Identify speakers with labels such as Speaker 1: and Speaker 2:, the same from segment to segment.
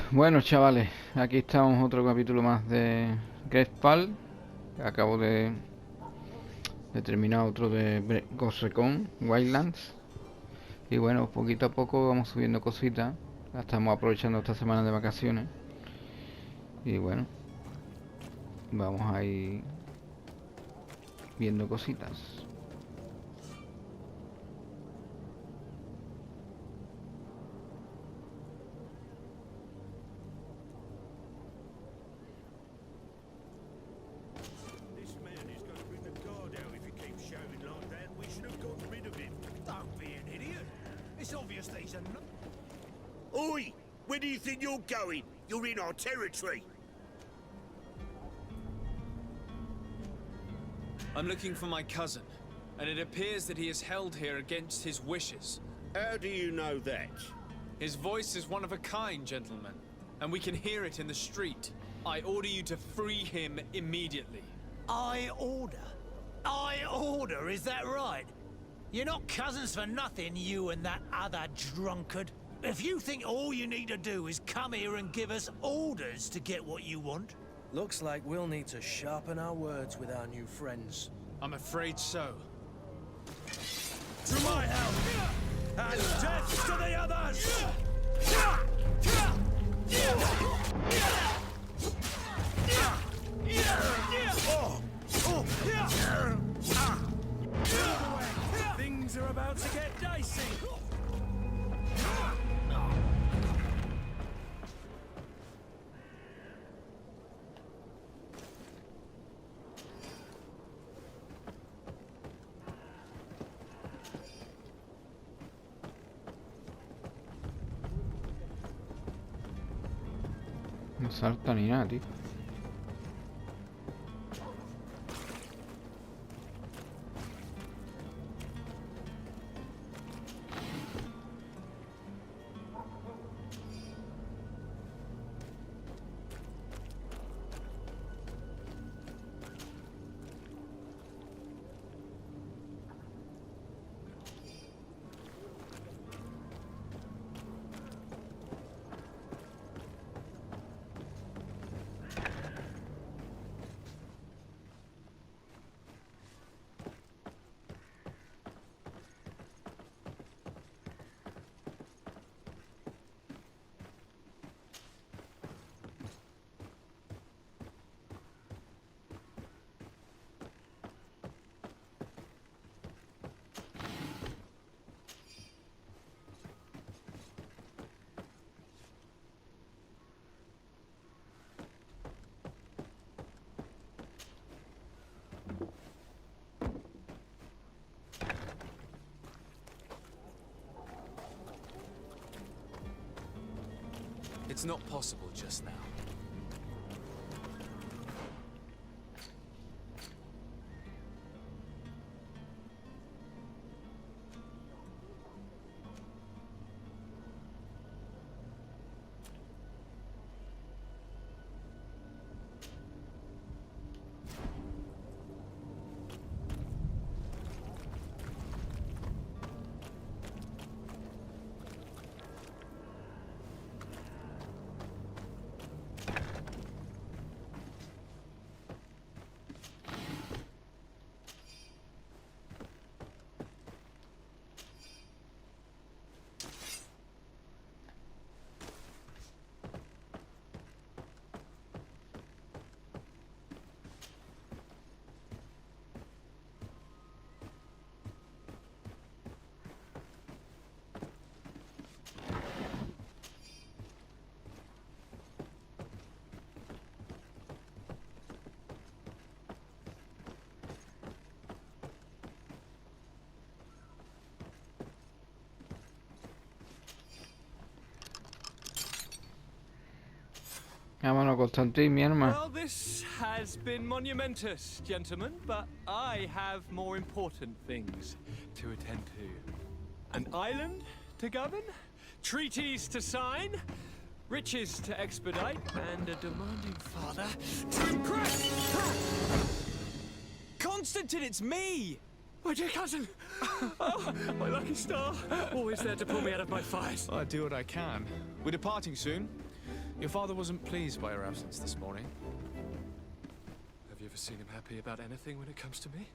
Speaker 1: Bueno, chavales, aquí estamos otro capítulo más de Greedfall. Acabo de terminar otro de Ghost Recon Wildlands. Y bueno, poquito a poco vamos subiendo cositas. La estamos aprovechando esta semana de vacaciones. Y bueno, vamos a ir viendo cositas.
Speaker 2: Oi! Where do you think you're going? You're in our territory.
Speaker 3: I'm looking for my cousin, and it appears that he is held here against his wishes.
Speaker 2: How do you know that?
Speaker 3: His voice is one of a kind, gentlemen, and we can hear it in the street. I order you to free him immediately.
Speaker 4: I order, is that right? You're not cousins for nothing, you and that other drunkard. If you think all you need to do is come here and give us orders to get what you want...
Speaker 5: Looks like we'll need to sharpen our words with our new friends.
Speaker 3: I'm afraid so.
Speaker 4: To my house! And death to the others! Things are about to get dicey!
Speaker 1: No salta ni nada, tío.
Speaker 3: It's not possible just now.
Speaker 1: Vámonos, Constantín, mi arma.
Speaker 6: Well, this has been monumentous, gentlemen, but I have more important things to attend to. An island to govern, treaties to sign, riches to expedite, and a demanding father to impress! Constantine, it's me! My dear cousin! Oh, my lucky star! Always there to pull me out of my fires.
Speaker 3: I do what I can. We're departing soon.
Speaker 6: Your father wasn't pleased by your absence this morning. Have you ever seen him happy about anything when it comes to me?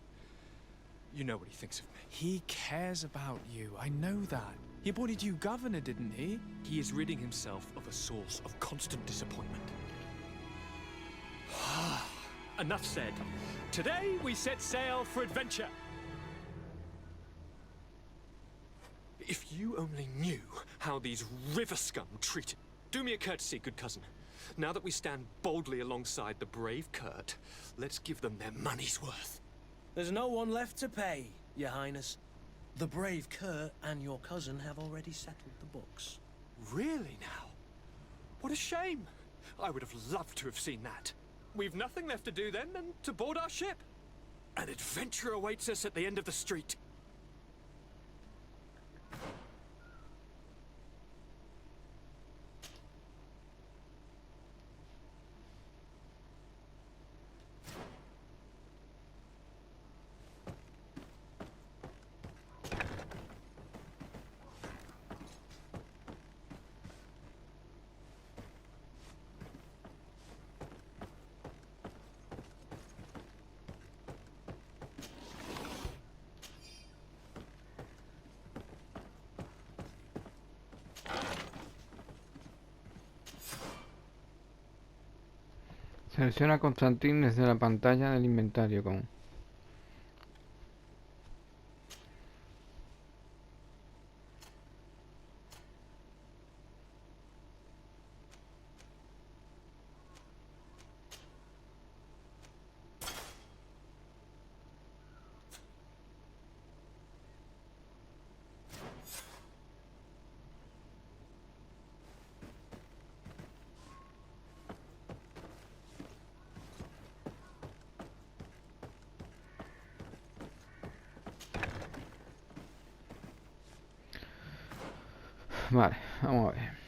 Speaker 6: You know what he thinks of me. He cares about you, I know that. He appointed you governor, didn't he? He is ridding himself of a source of constant disappointment. Enough said. Today we set sail for adventure. If you only knew how these river scum treated... Do me a courtesy, good cousin. Now that we stand boldly alongside the brave Kurt, let's give them their money's worth.
Speaker 5: There's no one left to pay, Your Highness. The brave Kurt and your cousin have already settled the books.
Speaker 6: Really now? What a shame. I would have loved to have seen that. We've nothing left to do then than to board our ship. An adventure awaits us at the end of the street.
Speaker 1: Selecciona a Constantin desde la pantalla del inventario con... Vale, vamos a ver.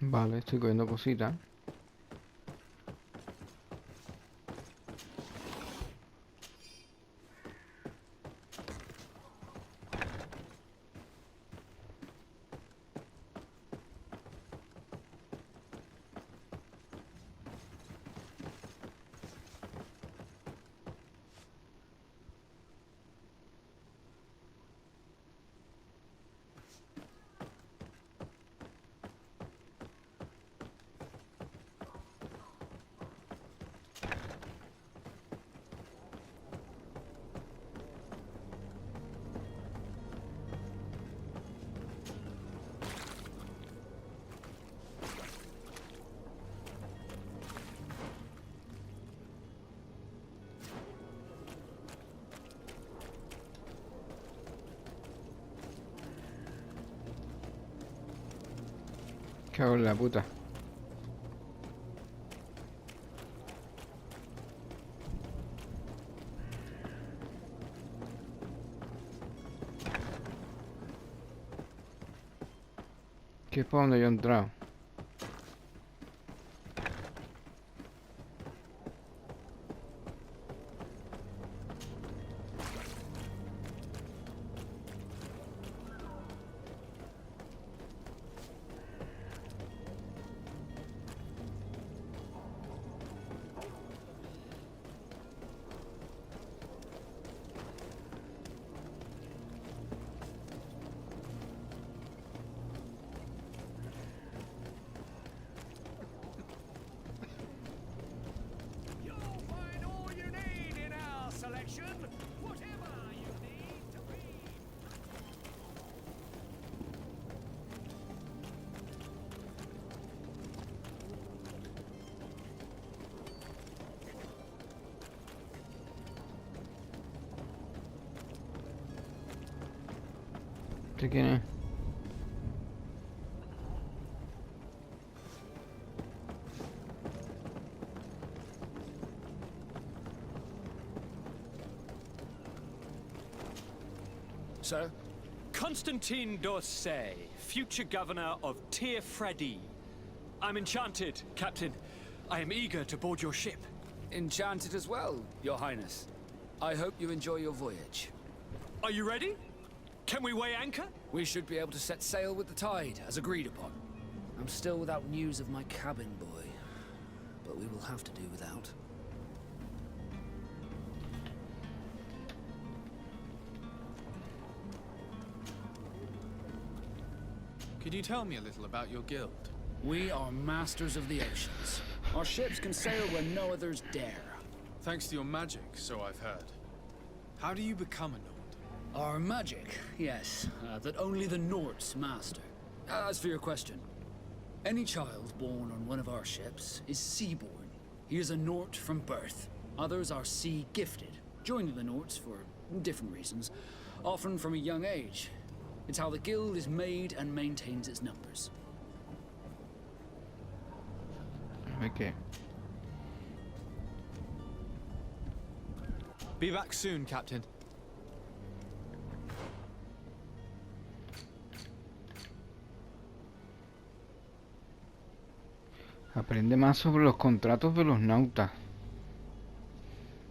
Speaker 1: Vale, estoy cogiendo cositas. Cago en la puta. ¿Qué es para donde yo he entrado?
Speaker 2: You'll find all you need in our selection. Whatever you need to read.
Speaker 1: ¿Este quién es?
Speaker 2: Sir?
Speaker 6: Constantine d'Orsay, future governor of Tir-Fredi. I'm enchanted, Captain. I am eager to board your ship.
Speaker 7: Enchanted as well, Your Highness. I hope you enjoy your voyage.
Speaker 6: Are you ready? Can we weigh anchor?
Speaker 7: We should be able to set sail with the tide, as agreed upon. I'm still without news of my cabin boy, but we will have to do without.
Speaker 3: Could you tell me a little about your guild?
Speaker 7: We are masters of the oceans. Our ships can sail where no others dare.
Speaker 3: Thanks to your magic, so I've heard. How do you become a Nord?
Speaker 7: Our magic, yes, that only the Nords master. As for your question, any child born on one of our ships is sea-born. He is a Nord from birth. Others are sea-gifted, joining the Nords for different reasons, often from a young age. It's how the guild is made and maintains its numbers.
Speaker 1: Okay.
Speaker 3: Be back soon, Captain.
Speaker 1: Aprende más sobre los contratos de los nautas.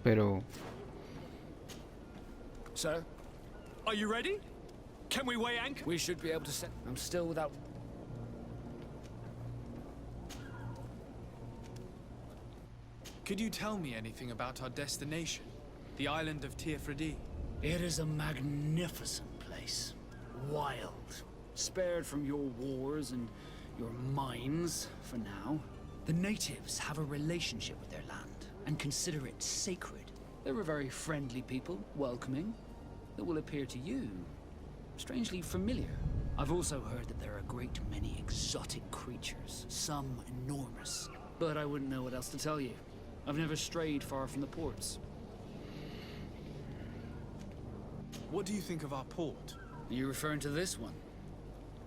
Speaker 1: Pero...
Speaker 2: Sir?
Speaker 6: Are you ready? Can we weigh anchor?
Speaker 7: We should be able to set... I'm still without...
Speaker 3: Could you tell me anything about our destination? The island of Tir-Fredi?
Speaker 7: It is a magnificent place. Wild. Spared from your wars and your mines, for now. The natives have a relationship with their land and consider it sacred. They're a very friendly people, welcoming, that will appear to you strangely familiar. I've also heard that there are a great many exotic creatures, some enormous. But I wouldn't know what else to tell you. I've never strayed far from the ports.
Speaker 3: What do you think of our port?
Speaker 7: Are you referring to this one?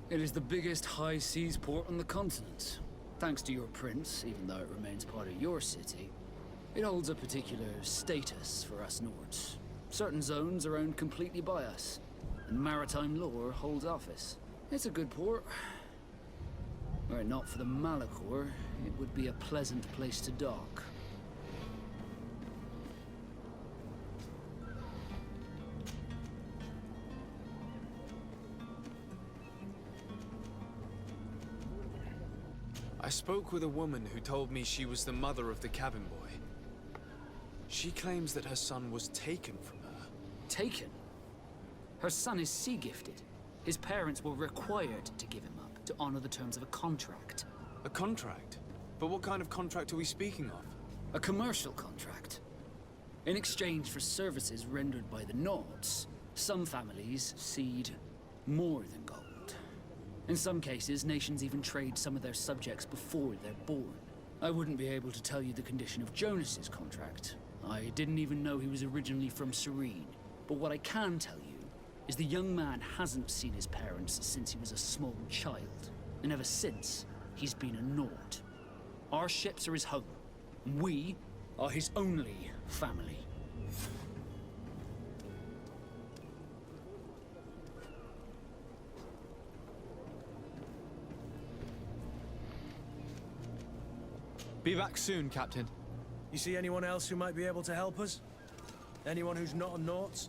Speaker 7: It is the biggest high seas port on the continent. Thanks to your prince, even though it remains part of your city, it holds a particular status for us Nords. Certain zones are owned completely by us, and maritime law holds office. It's a good port. Were it not for the Malachor, it would be a pleasant place to dock.
Speaker 3: I spoke with a woman who told me she was the mother of the cabin boy. She claims that her son was taken from her.
Speaker 7: Taken? Her son is sea-gifted. His parents were required to give him up to honor the terms of a contract.
Speaker 3: A contract? But what kind of contract are we speaking of?
Speaker 7: A commercial contract. In exchange for services rendered by the Nords, some families cede more than gold. In some cases, nations even trade some of their subjects before they're born. I wouldn't be able to tell you the condition of Jonas's contract. I didn't even know he was originally from Serene. But what I can tell you is the young man hasn't seen his parents since he was a small child. And ever since, he's been a naught. Our ships are his home. We are his only family.
Speaker 3: Be back soon, Captain.
Speaker 5: You see anyone else who might be able to help us? Anyone who's not a Naut?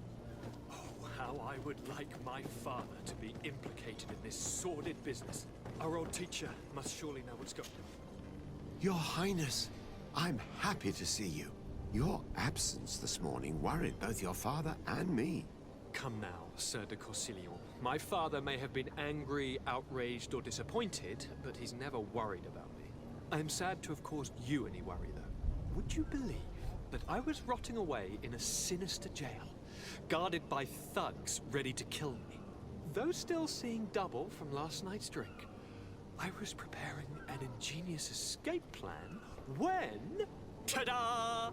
Speaker 6: Oh, how I would like my father to be implicated in this sordid business. Our old teacher must surely know what's going on.
Speaker 8: Your Highness, I'm happy to see you. Your absence this morning worried both your father and me.
Speaker 6: Come now, Sir de Corsilion. My father may have been angry, outraged, or disappointed, but he's never worried about me. I am sad to have caused you any worry, though. Would you believe that I was rotting away in a sinister jail, guarded by thugs ready to kill me? Though still seeing double from last night's drink, I was preparing an ingenious escape plan when... ta-da!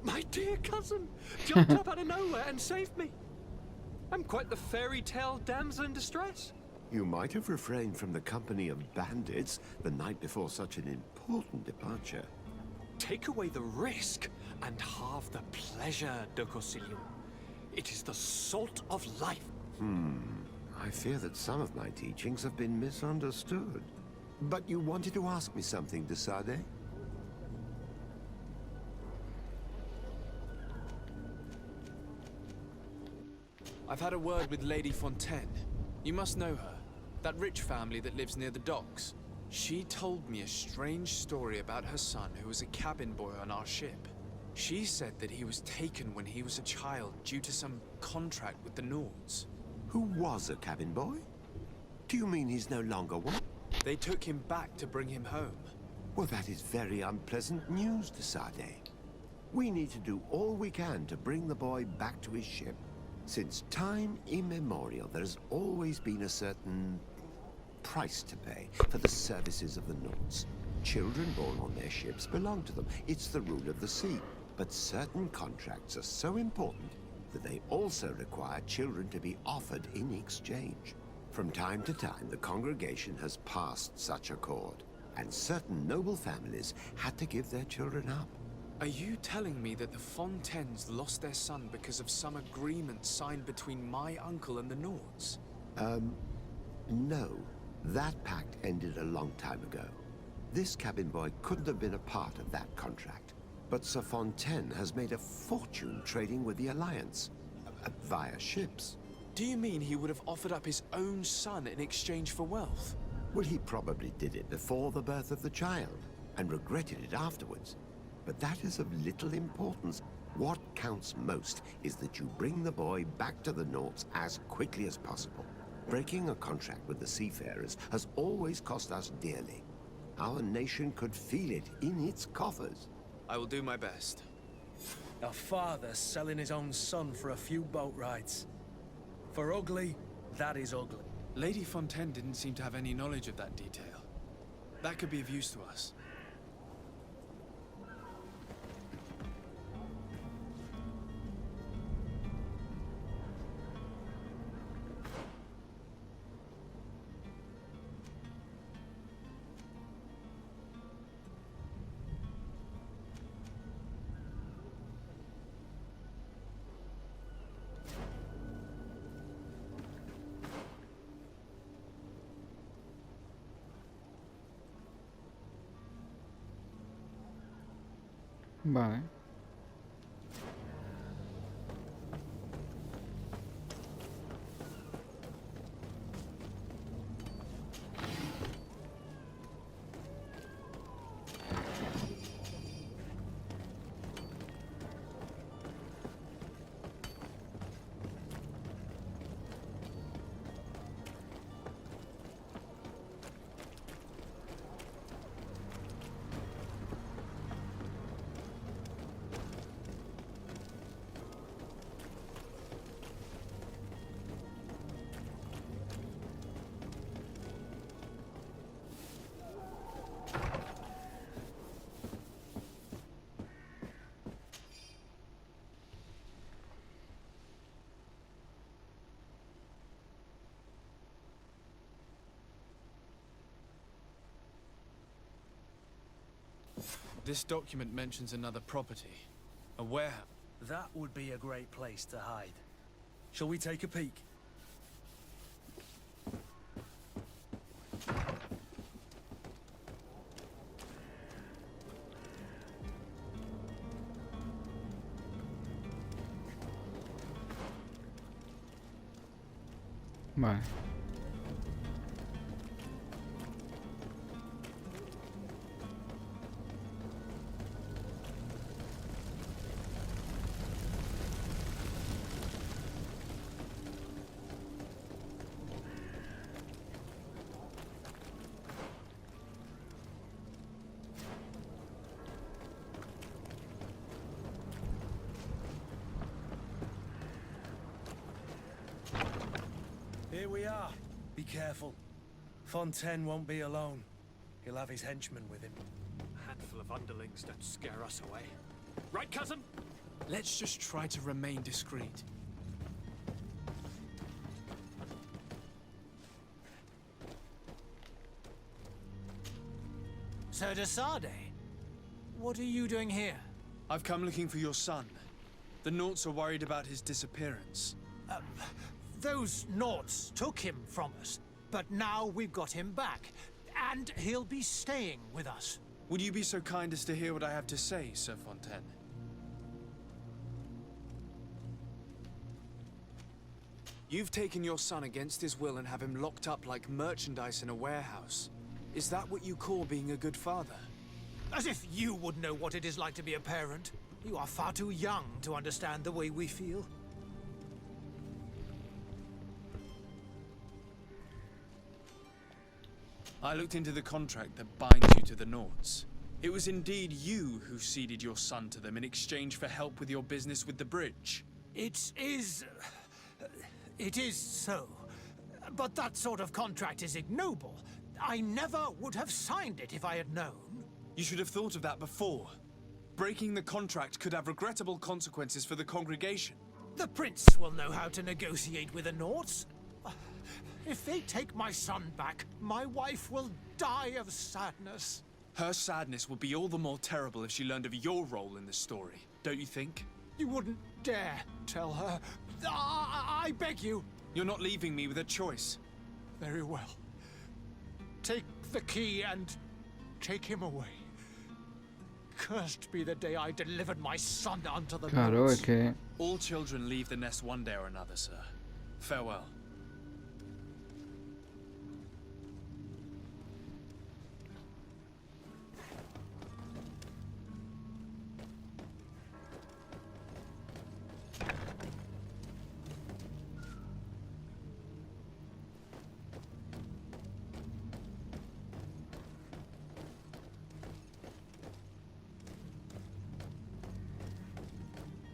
Speaker 6: My dear cousin jumped up out of nowhere and saved me. I'm quite the fairy tale damsel in distress.
Speaker 8: You might have refrained from the company of bandits the night before such an important departure.
Speaker 6: Take away the risk and halve the pleasure, de Corsilion. It is the salt of life.
Speaker 8: I fear that some of my teachings have been misunderstood. But you wanted to ask me something, de Sade?
Speaker 3: I've had a word with Lady Fontaine. You must know her. That rich family that lives near the docks. She told me a strange story about her son who was a cabin boy on our ship. She said that he was taken when he was a child due to some contract with the Nords.
Speaker 8: Who was a cabin boy? Do you mean he's no longer one?
Speaker 3: They took him back to bring him home.
Speaker 8: Well, that is very unpleasant news, de Sade. We need to do all we can to bring the boy back to his ship. Since time immemorial, there has always been a certain price to pay for the services of the Nords. Children born on their ships belong to them. It's the rule of the sea. But certain contracts are so important that they also require children to be offered in exchange. From time to time, the congregation has passed such accord, and certain noble families had to give their children up.
Speaker 3: Are you telling me that the Fontaines lost their son because of some agreement signed between my uncle and the Nords?
Speaker 8: No. That pact ended a long time ago. This cabin boy couldn't have been a part of that contract. But Sir Fontaine has made a fortune trading with the Alliance, via ships.
Speaker 3: Do you mean he would have offered up his own son in exchange for wealth?
Speaker 8: Well, he probably did it before the birth of the child, and regretted it afterwards. But that is of little importance. What counts most is that you bring the boy back to the Nords as quickly as possible. Breaking a contract with the seafarers has always cost us dearly. Our nation could feel it in its coffers.
Speaker 3: I will do my best.
Speaker 5: A father selling his own son for a few boat rides. For ugly, that is ugly.
Speaker 3: Lady Fontaine didn't seem to have any knowledge of that detail. That could be of use to us.
Speaker 1: Vale.
Speaker 3: This document mentions another property. A warehouse.
Speaker 5: That would be a great place to hide. Shall we take a peek?
Speaker 1: Vale.
Speaker 5: Here we are. Be careful. Fontaine won't be alone. He'll have his henchmen with him.
Speaker 6: A handful of underlings don't scare us away. Right, cousin?
Speaker 3: Let's just try to remain discreet.
Speaker 4: Sir de Sade, what are you doing here?
Speaker 3: I've come looking for your son. The Naughts are worried about his disappearance.
Speaker 4: Those Naughts took him from us, but now we've got him back, and he'll be staying with us.
Speaker 3: Would you be so kind as to hear what I have to say, Sir Fontaine? You've taken your son against his will and have him locked up like merchandise in a warehouse. Is that what you call being a good father?
Speaker 4: As if you would know what it is like to be a parent. You are far too young to understand the way we feel.
Speaker 3: I looked into the contract that binds you to the Naughts. It was indeed you who ceded your son to them in exchange for help with your business with the bridge.
Speaker 4: It is so. But that sort of contract is ignoble. I never would have signed it if I had known.
Speaker 3: You should have thought of that before. Breaking the contract could have regrettable consequences for the congregation.
Speaker 4: The prince will know how to negotiate with the Naughts. If they take my son back, my wife will die of sadness.
Speaker 3: Her sadness would be all the more terrible if she learned of your role in the story, don't you think?
Speaker 4: You wouldn't dare tell her. I beg you.
Speaker 3: You're not leaving me with a choice.
Speaker 4: Very well. Take the key and take him away. Cursed be the day I delivered my son unto the
Speaker 1: Claro,
Speaker 4: Naughts.
Speaker 1: es que...
Speaker 3: All children leave the nest one day or another, sir. Farewell.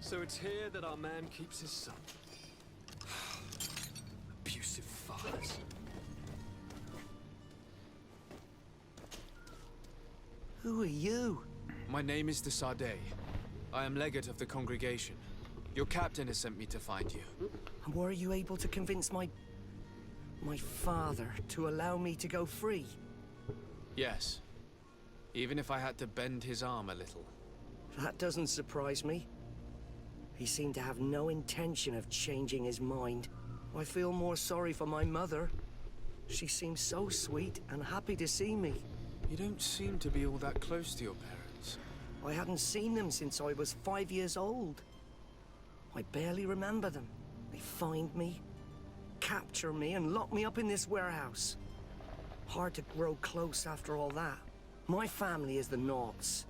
Speaker 6: So it's here that our man keeps his son. Abusive fathers.
Speaker 5: Who are you?
Speaker 3: My name is de Sade. I am legate of the congregation. Your captain has sent me to find you.
Speaker 9: And were you able to convince my father to allow me to go free?
Speaker 3: Yes. Even if I had to bend his arm a little.
Speaker 9: That doesn't surprise me. He seemed to have no intention of changing his mind. I feel more sorry for my mother. She seems so sweet and happy to see me.
Speaker 3: You don't seem to be all that close to your parents.
Speaker 9: I hadn't seen them since I was 5 years old. I barely remember them. They find me, capture me, and lock me up in this warehouse. Hard to grow close after all that. My family is the Naughts.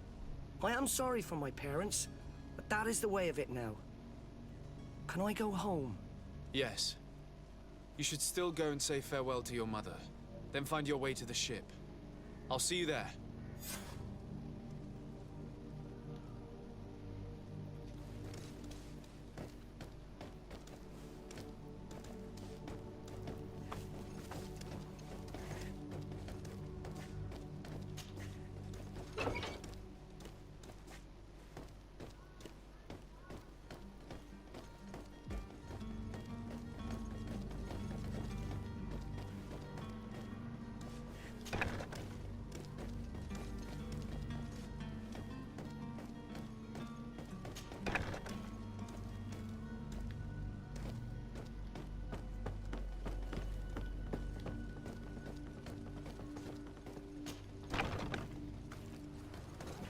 Speaker 9: I am sorry for my parents, but that is the way of it now. Can I go home?
Speaker 3: Yes. You should still go and say farewell to your mother. Then find your way to the ship. I'll see you there.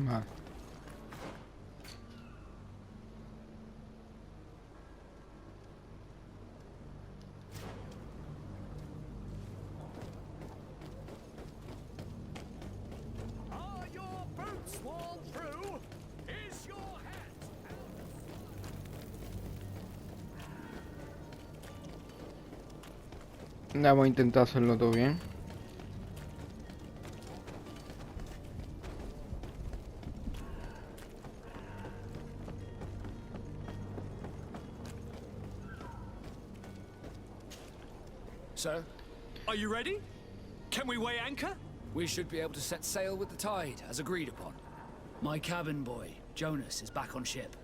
Speaker 1: Vale.
Speaker 2: Are your boots worn through? Is your hat
Speaker 1: Vamos a intentar hacerlo todo bien.
Speaker 7: Sir,
Speaker 6: Are you ready? Can we weigh anchor?
Speaker 7: we should be able to set sail with the tide, as agreed upon. My cabin boy, Jonas, is back on ship.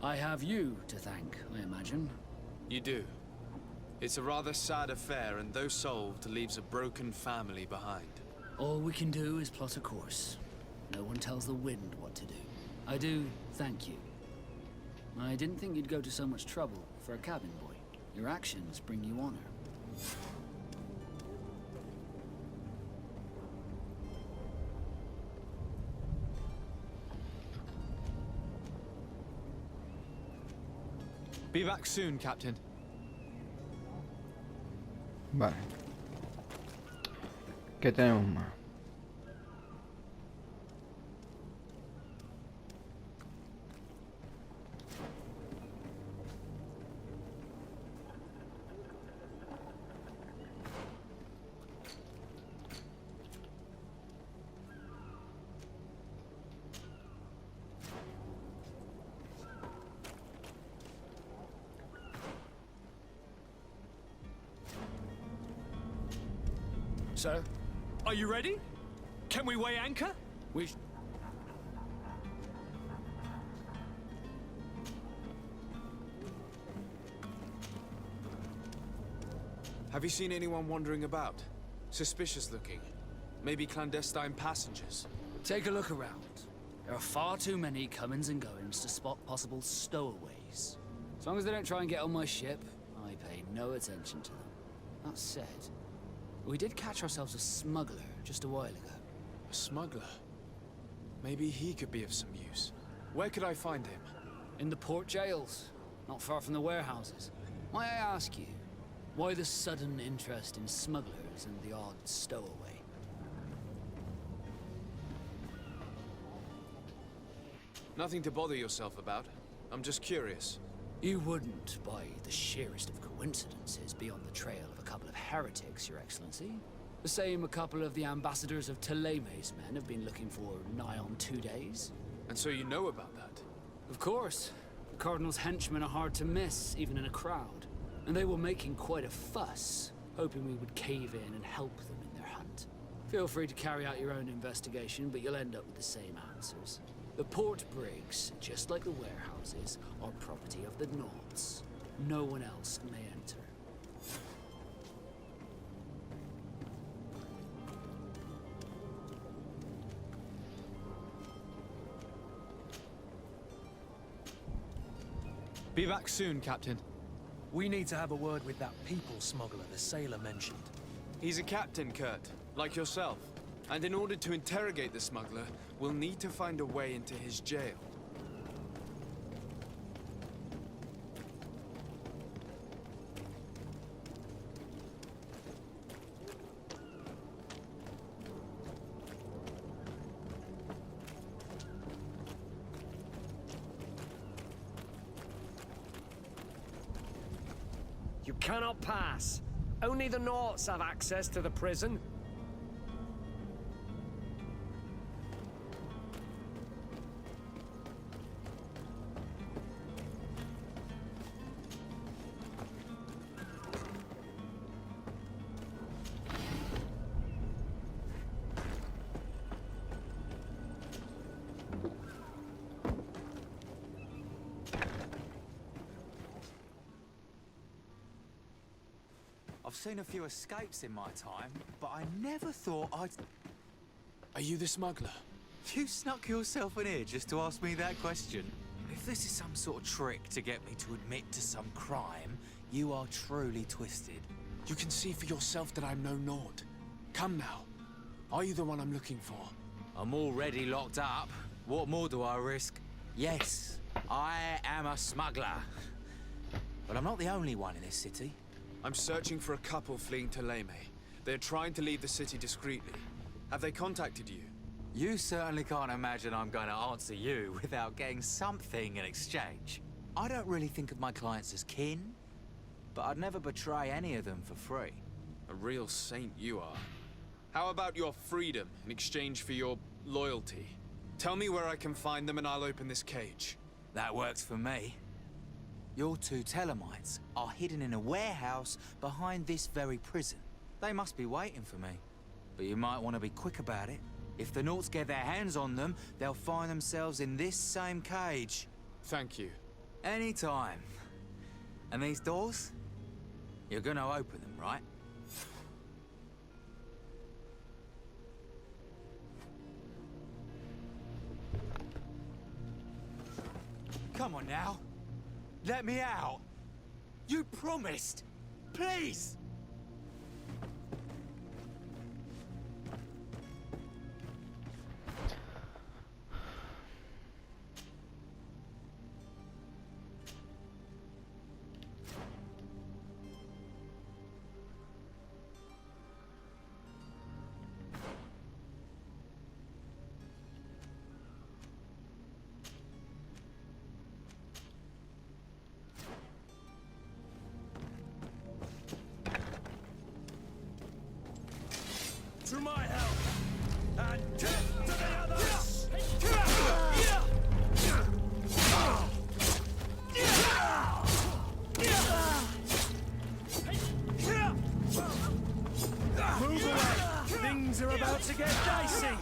Speaker 7: I have you to thank, I imagine.
Speaker 3: You do. It's a rather sad affair, and though solved, leaves a broken family behind.
Speaker 7: All we can do is plot a course. No one tells the wind what to do. I do thank you. I didn't think you'd go to so much trouble for a cabin boy. Your actions bring you honor.
Speaker 3: Be back soon, Captain.
Speaker 1: Vale. ¿Qué tenemos más?
Speaker 7: Sir,
Speaker 6: Are you ready? Can we weigh anchor?
Speaker 7: we
Speaker 3: Have you seen anyone wandering about? Suspicious looking. Maybe clandestine passengers.
Speaker 7: take a look around. There are far too many comings and goings to spot possible stowaways. As long as they don't try and get on my ship, I pay no attention to them. That said, we did catch ourselves a smuggler just a while ago.
Speaker 3: A smuggler? Maybe he could be of some use. Where could I find him?
Speaker 7: In the port jails, not far from the warehouses. May I ask you, why the sudden interest in smugglers and the odd stowaway?
Speaker 3: Nothing to bother yourself about. I'm just curious.
Speaker 7: You wouldn't, by the sheerest of coincidences, be on the trail of a couple of heretics, Your Excellency. The same a couple of the ambassadors of Teleme's men have been looking for nigh on 2 days.
Speaker 3: And so you know about that?
Speaker 7: Of course. The Cardinal's henchmen are hard to miss, even in a crowd. And they were making quite a fuss, hoping we would cave in and help them in their hunt. Feel free to carry out your own investigation, but you'll end up with the same answers. The port brigs, just like the warehouses, are property of the Nauts. No one else may enter.
Speaker 3: Be back soon, Captain.
Speaker 5: We need to have a word with that people smuggler the sailor mentioned.
Speaker 3: He's a captain, Kurt, like yourself. And in order to interrogate the smuggler, we'll need to find a way into his jail.
Speaker 9: You cannot pass. Only the Nauts have access to the prison.
Speaker 10: I've seen a few escapes in my time, but I never thought I'd...
Speaker 3: Are you the smuggler?
Speaker 10: You snuck yourself in here just to ask me that question? If this is some sort of trick to get me to admit to some crime, you are truly twisted.
Speaker 3: You can see for yourself that I'm no Naut. Come now. Are you the one I'm looking for?
Speaker 10: I'm already locked up. What more do I risk? Yes, I am a smuggler. But I'm not the only one in this city.
Speaker 3: I'm searching for a couple fleeing to Leme. They're trying to leave the city discreetly. Have they contacted you?
Speaker 10: You certainly can't imagine I'm going to answer you without getting something in exchange. I don't really think of my clients as kin, but I'd never betray any of them for free.
Speaker 3: A real saint you are. How about your freedom in exchange for your loyalty? Tell me where I can find them and I'll open this cage.
Speaker 10: That works for me. Your two Telemites are hidden in a warehouse behind this very prison. They must be waiting for me. But you might want to be quick about it. If the Nauts get their hands on them, they'll find themselves in this same cage.
Speaker 3: Thank you.
Speaker 10: Anytime. And these doors? You're gonna open them, right? Come on now. Let me out. You promised. Please.
Speaker 5: To my help! And death to the others! Move away! Things are about to get dicey!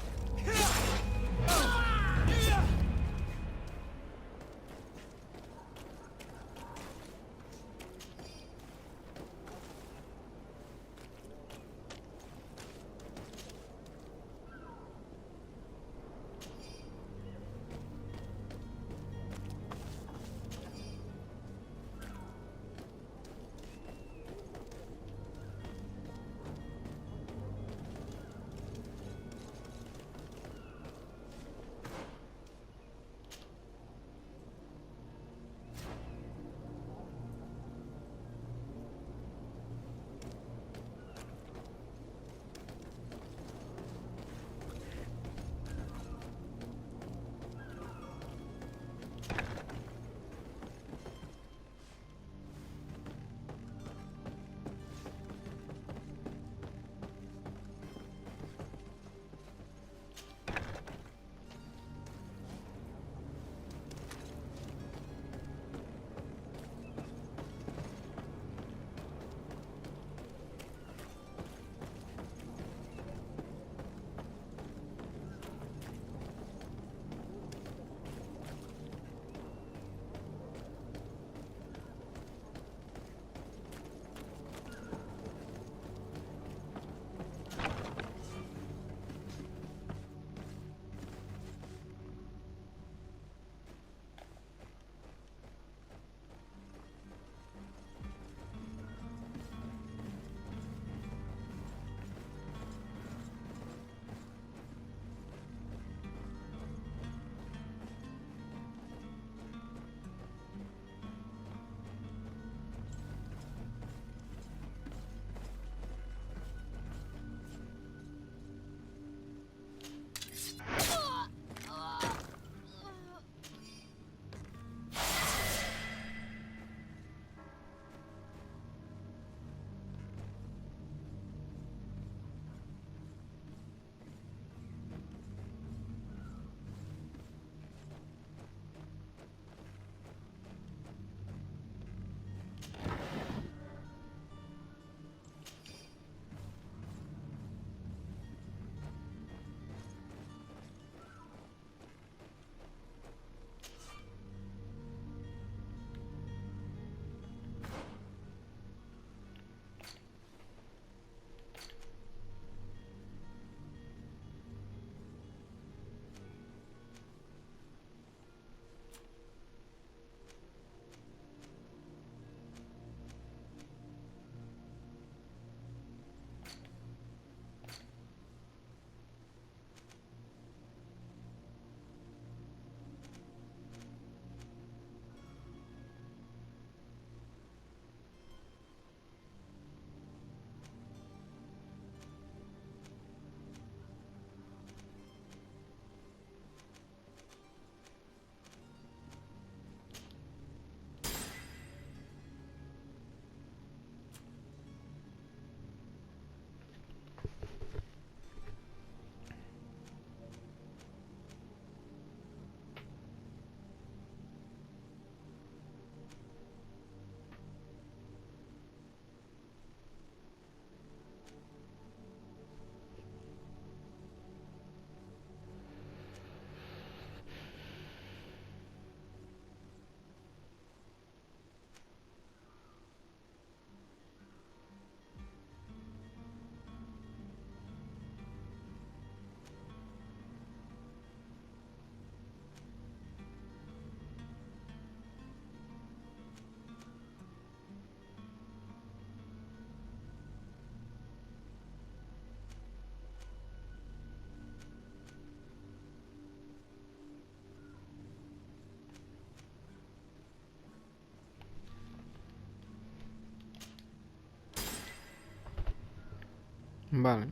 Speaker 1: Vale.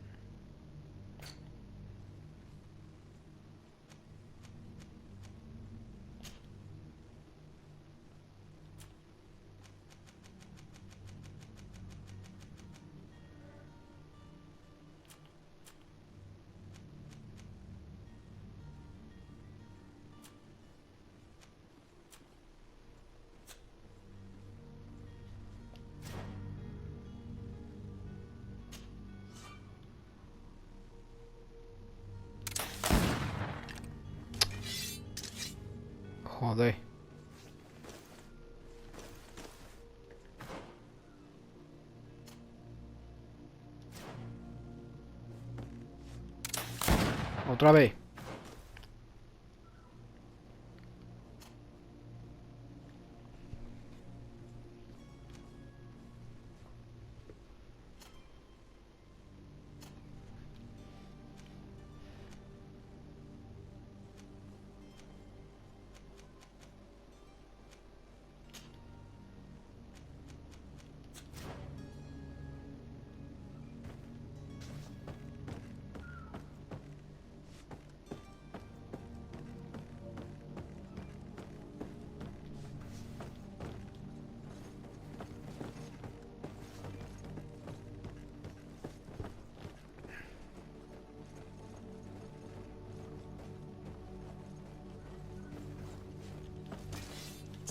Speaker 1: Joder. Otra vez.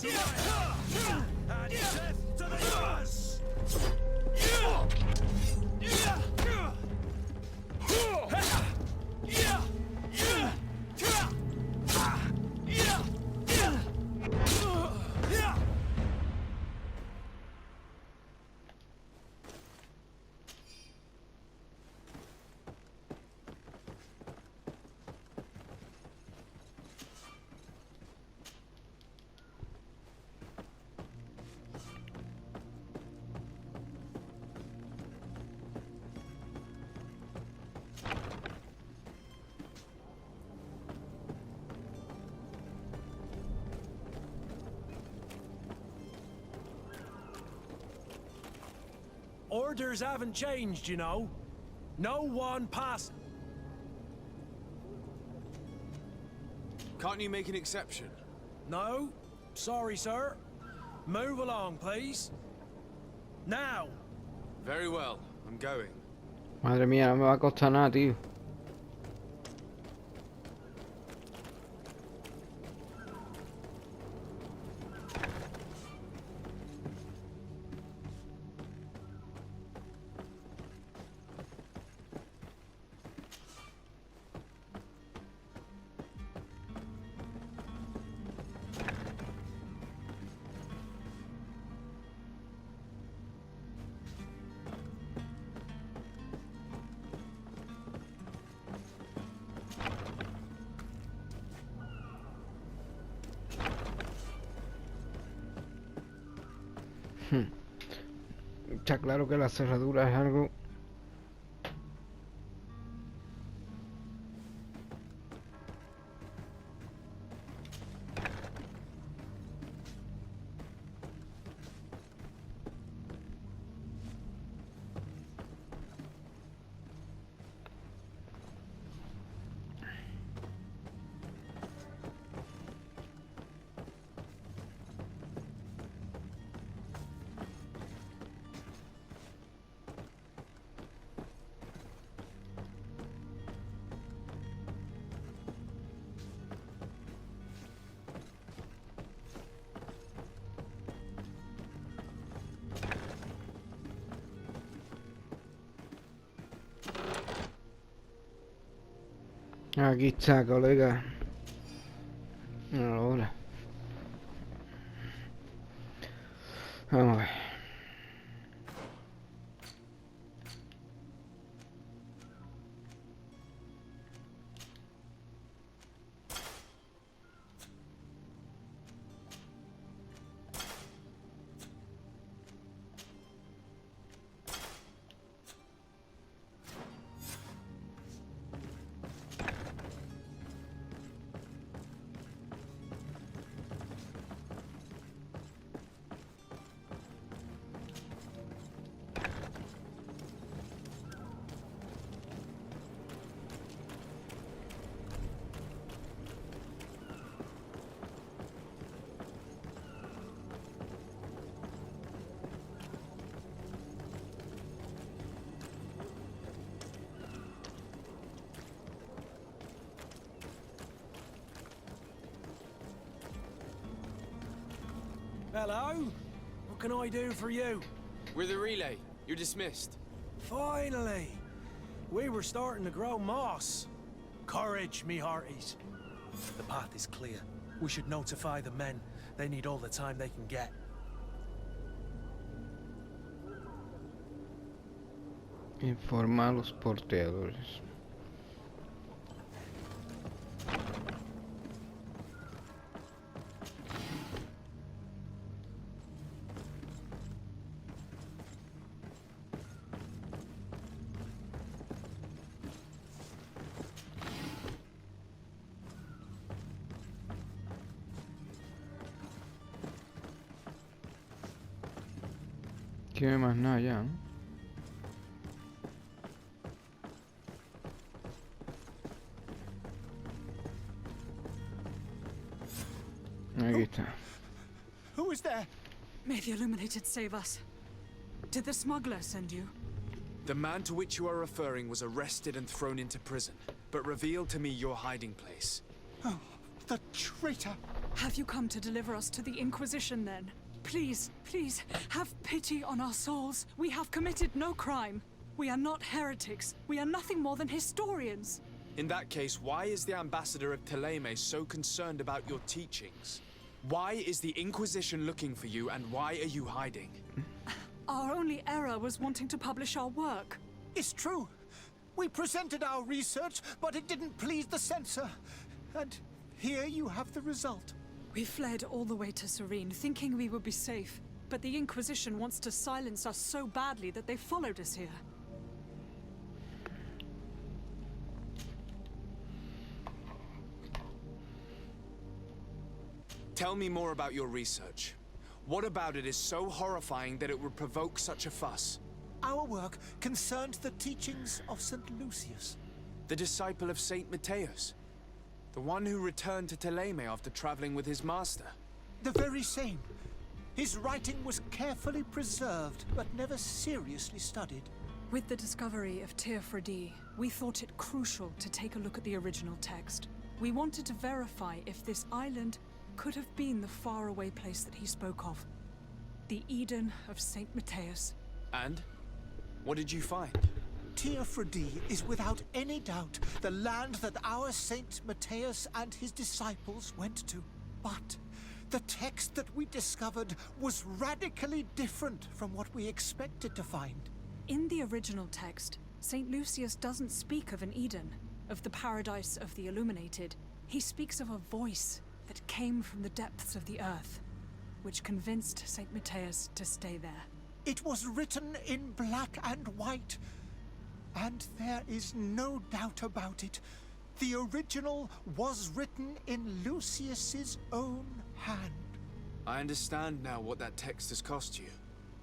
Speaker 5: And death to the yours! Orders haven't changed, you know. No one pass.
Speaker 3: Can't you make an exception?
Speaker 5: No, sorry, sir. Move along, please. Now.
Speaker 3: Very well, I'm going.
Speaker 1: Madre mía, no me va a costar nada, tío. Está claro que la cerradura es algo... Aquí está, colega. Ahora. Vamos a ver.
Speaker 5: Hello? What can I do for you?
Speaker 3: We're the relay. You're dismissed.
Speaker 5: Finally! We were starting to grow moss. Courage, me hearties. The path is clear. We should notify the men. They need all the time they can get.
Speaker 1: Informa a los porteadores. Que no hay más nada ya, ¿no? Aquí está.
Speaker 4: Who is there?
Speaker 11: May the Illuminated save us. Did the smuggler send you?
Speaker 3: The man to which you are referring was arrested and thrown into prison, but revealed to me your hiding place.
Speaker 4: Oh, the traitor!
Speaker 11: Have you come to deliver us to the Inquisition then? Please, please, have pity on our souls. We have committed no crime. We are not heretics. We are nothing more than historians.
Speaker 3: In that case, why is the ambassador of Teleme so concerned about your teachings? Why is the Inquisition looking for you, and why are you hiding?
Speaker 11: Our only error was wanting to publish our work.
Speaker 4: It's true. We presented our research, but it didn't please the censor. And here you have the result.
Speaker 11: We fled all the way to Serene, thinking we would be safe. But the Inquisition wants to silence us so badly that they followed us here.
Speaker 3: Tell me more about your research. What about it is so horrifying that it would provoke such a fuss?
Speaker 4: Our work concerned the teachings of St. Lucius.
Speaker 3: The disciple of Saint Matthias? The one who returned to Teleme after traveling with his master?
Speaker 4: The very same. His writing was carefully preserved, but never seriously studied.
Speaker 11: With the discovery of Teofredi, we thought it crucial to take a look at the original text. We wanted to verify if this island could have been the faraway place that he spoke of. The Eden of Saint Matthias.
Speaker 3: And? What did you find?
Speaker 4: Teofredi is without any doubt the land that our Saint Matthias and his disciples went to. But the text that we discovered was radically different from what we expected to find.
Speaker 11: In the original text, Saint Lucius doesn't speak of an Eden, of the paradise of the Illuminated. He speaks of a voice that came from the depths of the earth, which convinced Saint Matthias to stay there.
Speaker 4: It was written in black and white, and there is no doubt about it. The original was written in Lucius's own hand.
Speaker 3: I understand now what that text has cost you.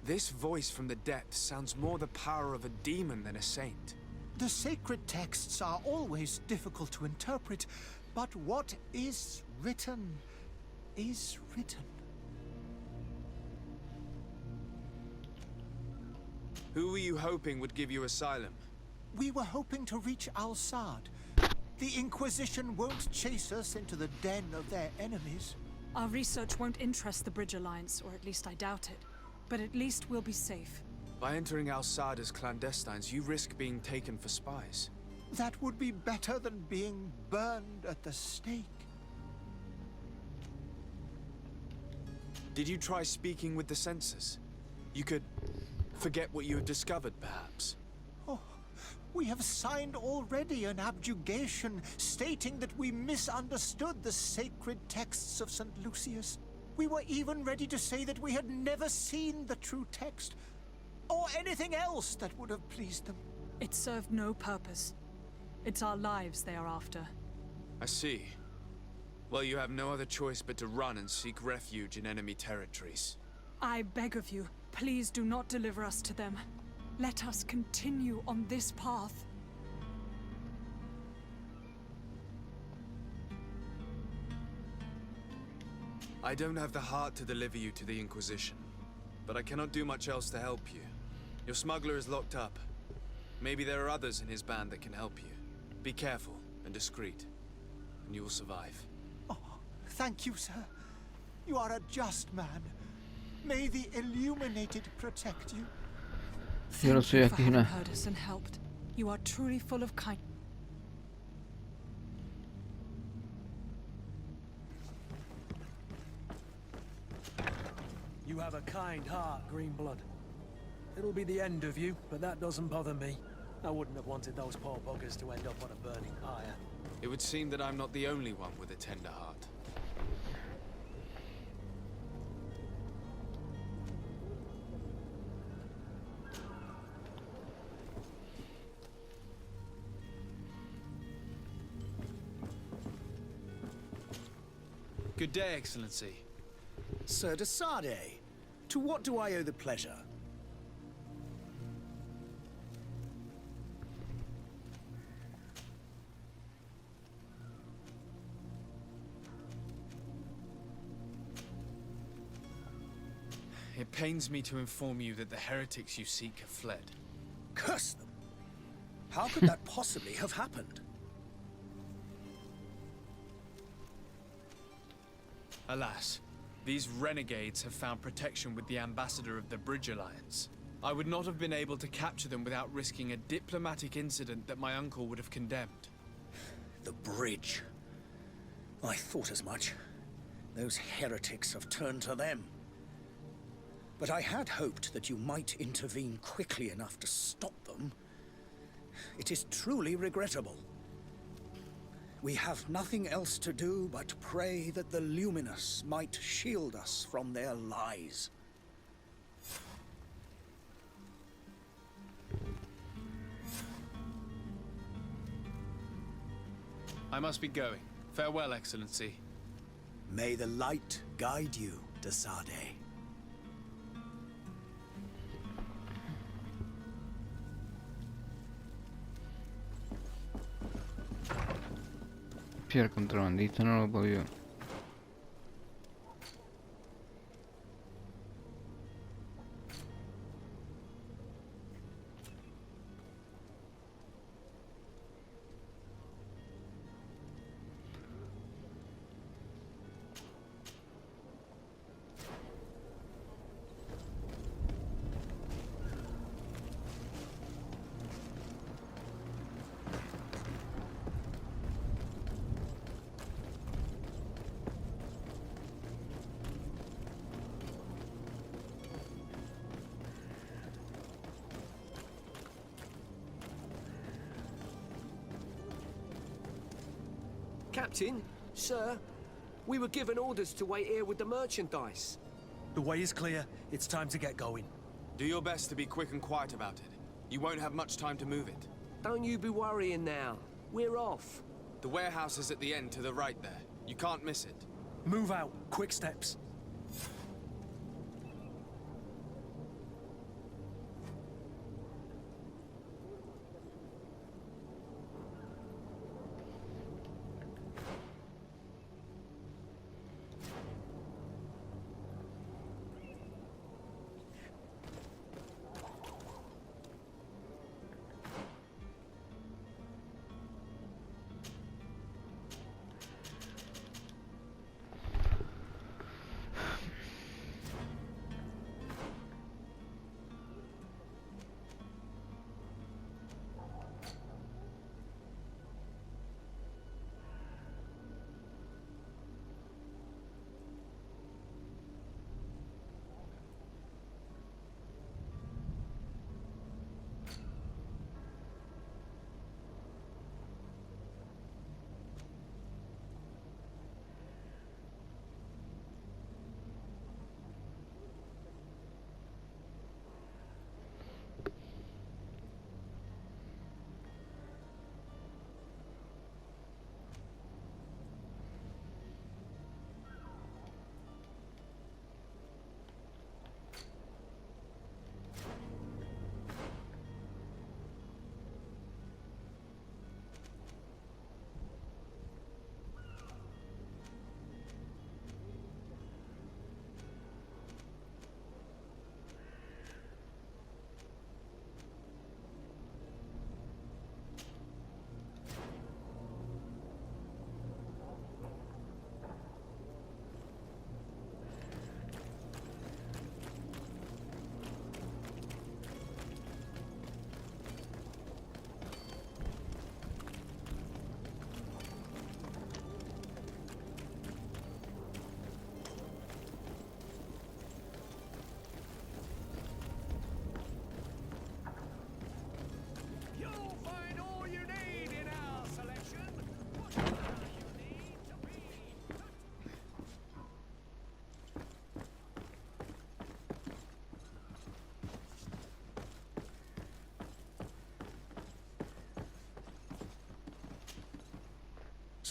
Speaker 3: This voice from the depths sounds more the power of a demon than a saint.
Speaker 4: The sacred texts are always difficult to interpret, but what is written is written.
Speaker 3: Who were you hoping would give you asylum?
Speaker 4: We were hoping to reach Al-Sad. The Inquisition won't chase us into the den of their enemies.
Speaker 11: Our research won't interest the Bridge Alliance, or at least I doubt it. But at least we'll be safe.
Speaker 3: By entering Al-Sad as clandestines, you risk being taken for spies.
Speaker 4: That would be better than being burned at the stake.
Speaker 3: Did you try speaking with the censors? You could forget what you have discovered, perhaps.
Speaker 4: Oh, we have signed already an abjugation stating that we misunderstood the sacred texts of St. Lucius. We were even ready to say that we had never seen the true text, or anything else that would have pleased them.
Speaker 11: It served no purpose. It's our lives they are after.
Speaker 3: I see. Well, you have no other choice but to run and seek refuge in enemy territories.
Speaker 11: I beg of you, please do not deliver us to them. Let us continue on this path.
Speaker 3: I don't have the heart to deliver you to the Inquisition, but I cannot do much else to help you. Your smuggler is locked up. Maybe there are others in his band that can help you. Be careful and discreet, and you will survive.
Speaker 4: Oh, thank you, sir. You are a just man. May the illuminated protect you.
Speaker 1: Yo no
Speaker 11: Thank
Speaker 1: soy
Speaker 11: you for
Speaker 1: aquí
Speaker 11: having
Speaker 1: una.
Speaker 11: heard us and helped. You are truly full of kindness.
Speaker 5: You have a kind heart, Greenblood. It'll be the end of you, but that doesn't bother me. I wouldn't have wanted those poor buggers to end up on a burning pyre.
Speaker 3: It would seem that I'm not the only one with a tender heart. Good day, Excellency.
Speaker 12: Sir de Sardet, to what do I owe the pleasure?
Speaker 3: It pains me to inform you that the heretics you seek have fled.
Speaker 12: Curse them! How could that possibly have happened?
Speaker 3: Alas, these renegades have found protection with the ambassador of the Bridge Alliance. I would not have been able to capture them without risking a diplomatic incident that my uncle would have condemned.
Speaker 12: The bridge. I thought as much. Those heretics have turned to them. But I had hoped that you might intervene quickly enough to stop them. It is truly regrettable. We have nothing else to do but pray that the Luminous might shield us from their lies.
Speaker 3: I must be going. Farewell, Excellency.
Speaker 12: May the light guide you, de Sardet.
Speaker 1: Sí, el contrabandista no lo he podido.
Speaker 13: Captain, sir, we were given orders to wait here with the merchandise.
Speaker 5: The way is clear. It's time to get going.
Speaker 3: Do your best to be quick and quiet about it. You won't have much time to move it.
Speaker 13: Don't you be worrying now. We're off.
Speaker 3: The warehouse is at the end to the right there. You can't miss it.
Speaker 5: Move out. Quick steps.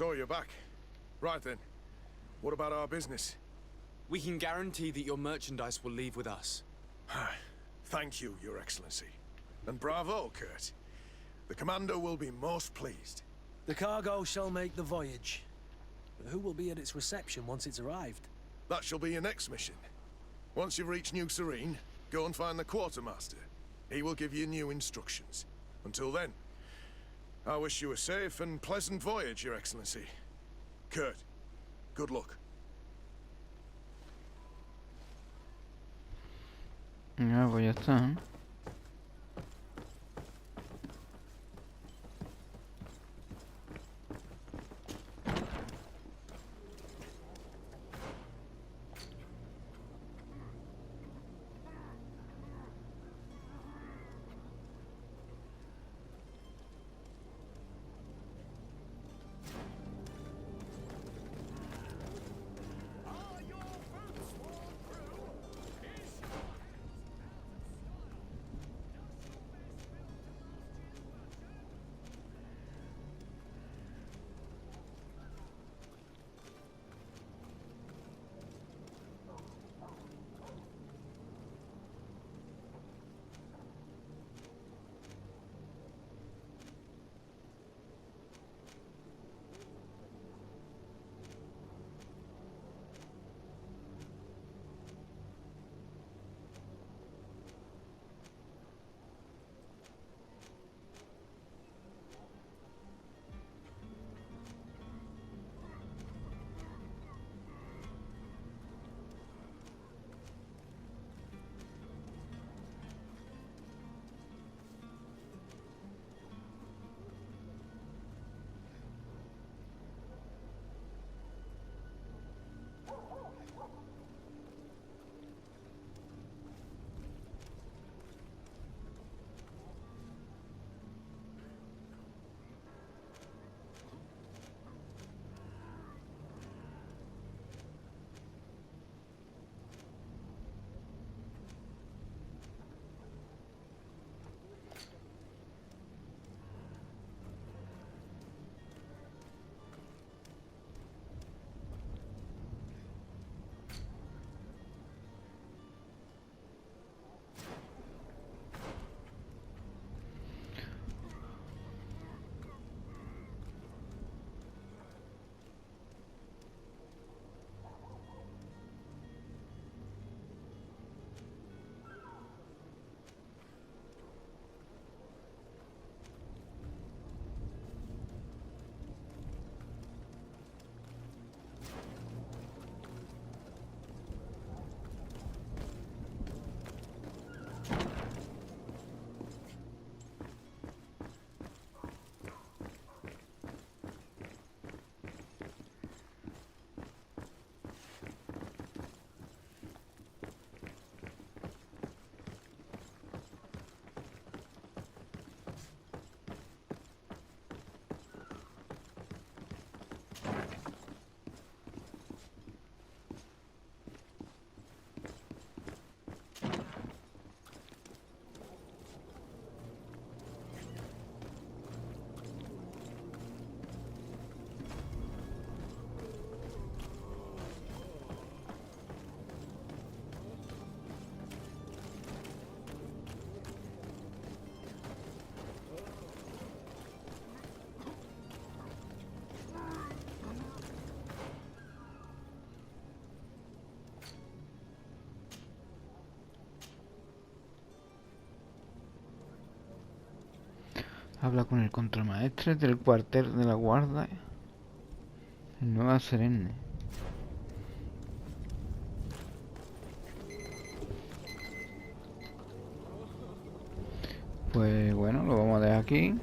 Speaker 14: So you're back. Right then. What about our business?
Speaker 3: We can guarantee that your merchandise will leave with us.
Speaker 14: Thank you, Your Excellency. And bravo, Kurt. The Commander will be most pleased.
Speaker 5: The cargo shall make the voyage. But who will be at its reception once it's arrived?
Speaker 14: That shall be your next mission. Once you've reached New Serene, go and find the Quartermaster. He will give you new instructions. Until then, I wish you a safe and pleasant voyage, Your Excellency. Kurt, good luck.
Speaker 1: Ya, pues ya está, ¿eh? Habla con el contramaestre del cuartel de la guardia en Nueva Serene. Pues bueno, lo vamos a dejar aquí.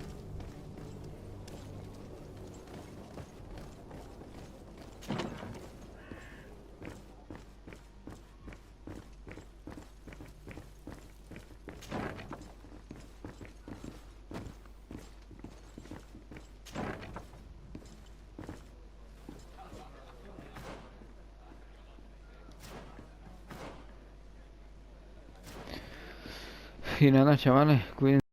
Speaker 1: Y nada, chavales, cuídense.